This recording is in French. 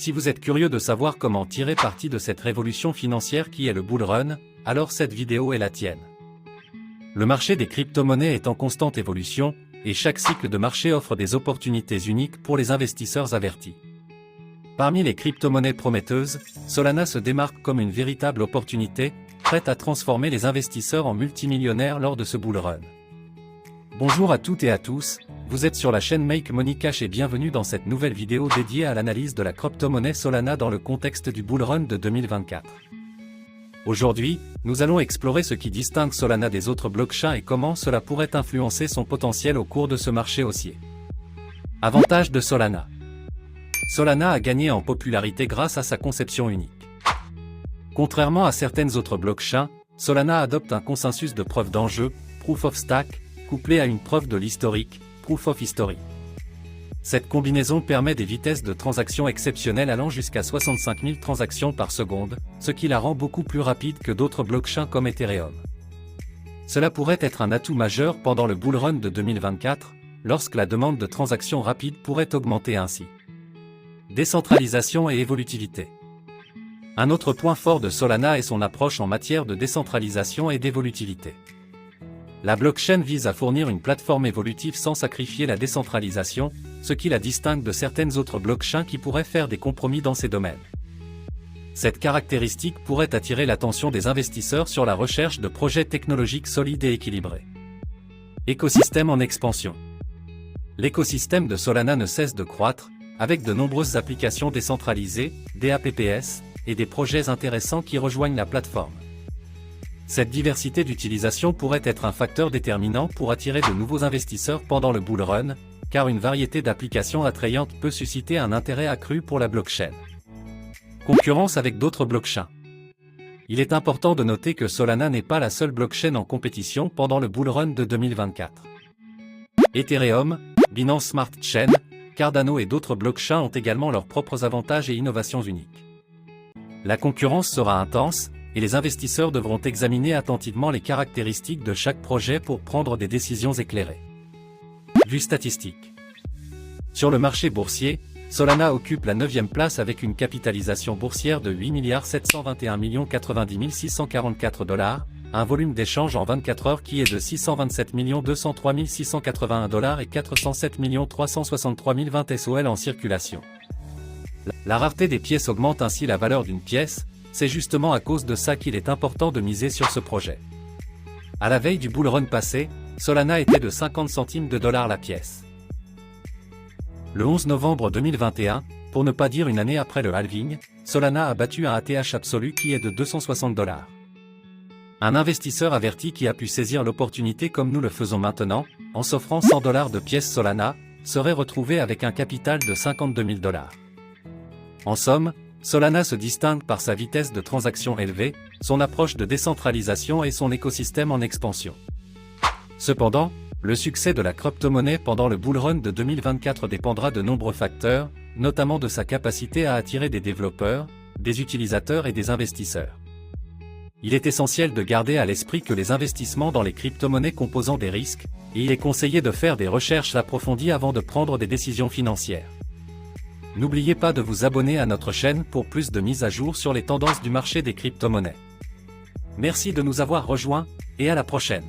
Si vous êtes curieux de savoir comment tirer parti de cette révolution financière qui est le bull run, alors cette vidéo est la tienne. Le marché des crypto-monnaies est en constante évolution, et chaque cycle de marché offre des opportunités uniques pour les investisseurs avertis. Parmi les crypto-monnaies prometteuses, Solana se démarque comme une véritable opportunité, prête à transformer les investisseurs en multimillionnaires lors de ce bull run. Bonjour à toutes et à tous, vous êtes sur la chaîne Make Money Cash et bienvenue dans cette nouvelle vidéo dédiée à l'analyse de la crypto-monnaie Solana dans le contexte du bull run de 2024. Aujourd'hui, nous allons explorer ce qui distingue Solana des autres blockchains et comment cela pourrait influencer son potentiel au cours de ce marché haussier. Avantages de Solana. Solana a gagné en popularité grâce à sa conception unique. Contrairement à certaines autres blockchains, Solana adopte un consensus de preuve d'enjeu, Proof of Stake, couplé à une preuve de l'historique, Proof of History. Cette combinaison permet des vitesses de transaction exceptionnelles allant jusqu'à 65 000 transactions par seconde, ce qui la rend beaucoup plus rapide que d'autres blockchains comme Ethereum. Cela pourrait être un atout majeur pendant le bull run de 2024, lorsque la demande de transactions rapides pourrait augmenter ainsi. Décentralisation et évolutivité. Un autre point fort de Solana est son approche en matière de décentralisation et d'évolutivité. La blockchain vise à fournir une plateforme évolutive sans sacrifier la décentralisation, ce qui la distingue de certaines autres blockchains qui pourraient faire des compromis dans ces domaines. Cette caractéristique pourrait attirer l'attention des investisseurs sur la recherche de projets technologiques solides et équilibrés. Écosystème en expansion. L'écosystème de Solana ne cesse de croître, avec de nombreuses applications décentralisées, des apps, et des projets intéressants qui rejoignent la plateforme. Cette diversité d'utilisation pourrait être un facteur déterminant pour attirer de nouveaux investisseurs pendant le bull run, car une variété d'applications attrayantes peut susciter un intérêt accru pour la blockchain. Concurrence avec d'autres blockchains. Il est important de noter que Solana n'est pas la seule blockchain en compétition pendant le bull run de 2024. Ethereum, Binance Smart Chain, Cardano et d'autres blockchains ont également leurs propres avantages et innovations uniques. La concurrence sera intense, et les investisseurs devront examiner attentivement les caractéristiques de chaque projet pour prendre des décisions éclairées. Vue statistique. Sur le marché boursier, Solana occupe la 9e place avec une capitalisation boursière de 8 721 90 644 $, un volume d'échange en 24 heures qui est de 627 203 681 $ et 407 363 020 SOL en circulation. La rareté des pièces augmente ainsi la valeur d'une pièce, c'est justement à cause de ça qu'il est important de miser sur ce projet. À la veille du bull run passé, Solana était de 50 centimes de dollars la pièce. Le 11 novembre 2021, pour ne pas dire une année après le halving, Solana a battu un ATH absolu qui est de 260 $. Un investisseur averti qui a pu saisir l'opportunité comme nous le faisons maintenant, en s'offrant 100 $ de pièces Solana, serait retrouvé avec un capital de 52 000 $. En somme, Solana se distingue par sa vitesse de transaction élevée, son approche de décentralisation et son écosystème en expansion. Cependant, le succès de la crypto-monnaie pendant le bull run de 2024 dépendra de nombreux facteurs, notamment de sa capacité à attirer des développeurs, des utilisateurs et des investisseurs. Il est essentiel de garder à l'esprit que les investissements dans les crypto-monnaies composent des risques, et il est conseillé de faire des recherches approfondies avant de prendre des décisions financières. N'oubliez pas de vous abonner à notre chaîne pour plus de mises à jour sur les tendances du marché des crypto-monnaies. Merci de nous avoir rejoints, et à la prochaine.